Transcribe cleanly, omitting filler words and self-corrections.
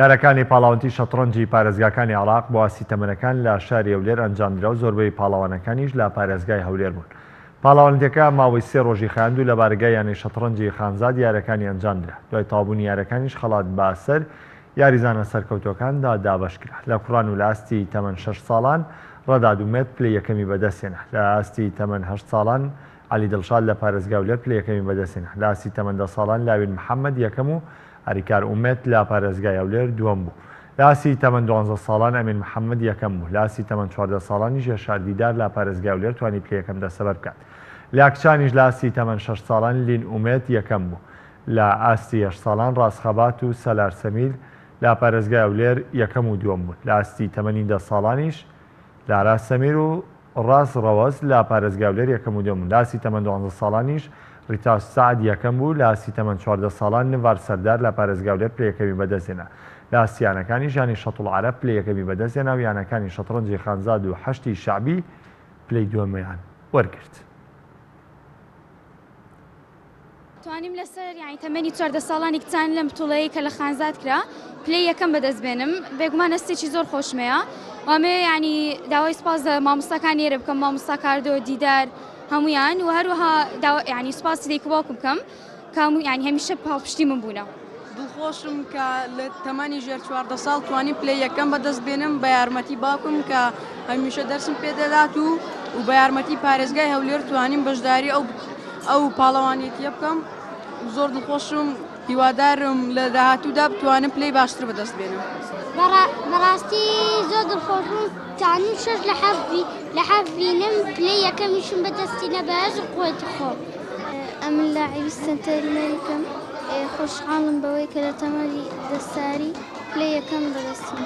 یارەکانی پاڵاوانتی شەترەنجی پارێزگاکانی عێراق بۆ ئاسی تەمەنەکان لە شاری هەولێر ئەنجامدرا و زۆربەی پاڵاوانەکانیش لە پارێزگای هەولێر بوون. پاڵاوانتەکە ماوەی 3 ڕۆژی خاند و لە بارگای یانەی شەترەنجی خانزاد یارەکانی ئەنجامدرا. دوای تاوبوونی یارەکانیش خەڵات باسەر یاریزانە سەرکەوتوەکاندا دابەشکرا. لە کوڕان و لە ئاستی تەمەن 6 ساڵان ڕەداد ومێد پلەی یەکەمی بەدەستێنا. لە ئاستی تەمەن 8 ساڵان علی دڵشاد لە پارێزگا هەولێر پلەی یەکەمی بەدەستێنا. لە ئاستی تەمەن 10 ساڵان لاوین محەممەد یەکەم و هەریکار ئومێد لە پارێزگای هەولێر دووەم بوو. لە ئاسی تەمەن 12 ساڵان ئەمین محەممەد یەکەم بوو. لە ئاسی تەمەن 14 ساڵانی ژێشار دیدار لە پارێزگای هەولێر توانی پلەی یەکەم دەسەبەر بکات. لە کچانیش لە ئاسی تەمەن 6 ساڵان لین ئومێد یەکەم بوو. لە ئاستی 8 ساڵان ڕاستخەبات و سەلار سەمیر لە پارێزگای هەولێر یەکەم و دووەم بوون. لە ئاستی تەمەنی 10 ساڵانیش لاراس سەمیر و ڕاست ڕەوەز لە پارێزگای هەولێر یەکەم و دووەم بوون. لە ئاسی تەمەن 12 ساڵانیش ڕیتا سعد یەکەم بوو. لە ئاسی تەمەن 14 ساڵان نڤار سەردار لە پارێزگای هەولێر پلەی یەکەمی بەدەستێنا. لە ئاسییانەکانی ژانی شەتڵ عەرەب پلەی یەکەمی بەدەستێنا و یانەکانی شەترەنجی خانزاد و هەشتی شەعبی پلەی دووەمیان وەرگرت. توانیم لەسەر یعنی تەمەنی 14 ساڵانی کچان لەم بتوڵەیە کە لە خانزاد کرا پلەی یەکەم بەدەست بێنم. بێگومان هەستێکی زۆر خۆشمەیە. وامێ ینی داوای سپاس مامۆستاکان ئێرە بکەم، مامۆستا کاردۆ دیدار هەمویان و هەروەها ینی سوپاسی دەیکە باوکم بکەم کە ینی هەمیشە پاڵپشتی من بوونە. دڵخۆشم کە لە تەمەنی ژێر 14 ساڵ توانیم پلەی یەکەم بەدەست بێنم بە یارمەتی باوکم کە هەمیشە دەرسم پێدەدات و بە یارمەتی پارێزگای هەولێر توانیم بەشداری ئەو پاڵەوانێتیە بکەم. زۆر دڵخۆشم، هیوادارم لە داهاتوودا بتوانم پلەی باشتر بەدەست بێنم. بەڕاستی زۆر دڵخۆشم توانیم شەش لە حەف بینم پلەی یەکەمیشم بەدەستی نەبەز و خۆیتی خۆم. ئەمن لە عویستن تەرمەریکەم خۆشحاڵم بەوەی کە لە تەمەری دەستاری پلەی یەکەم بەدەستم.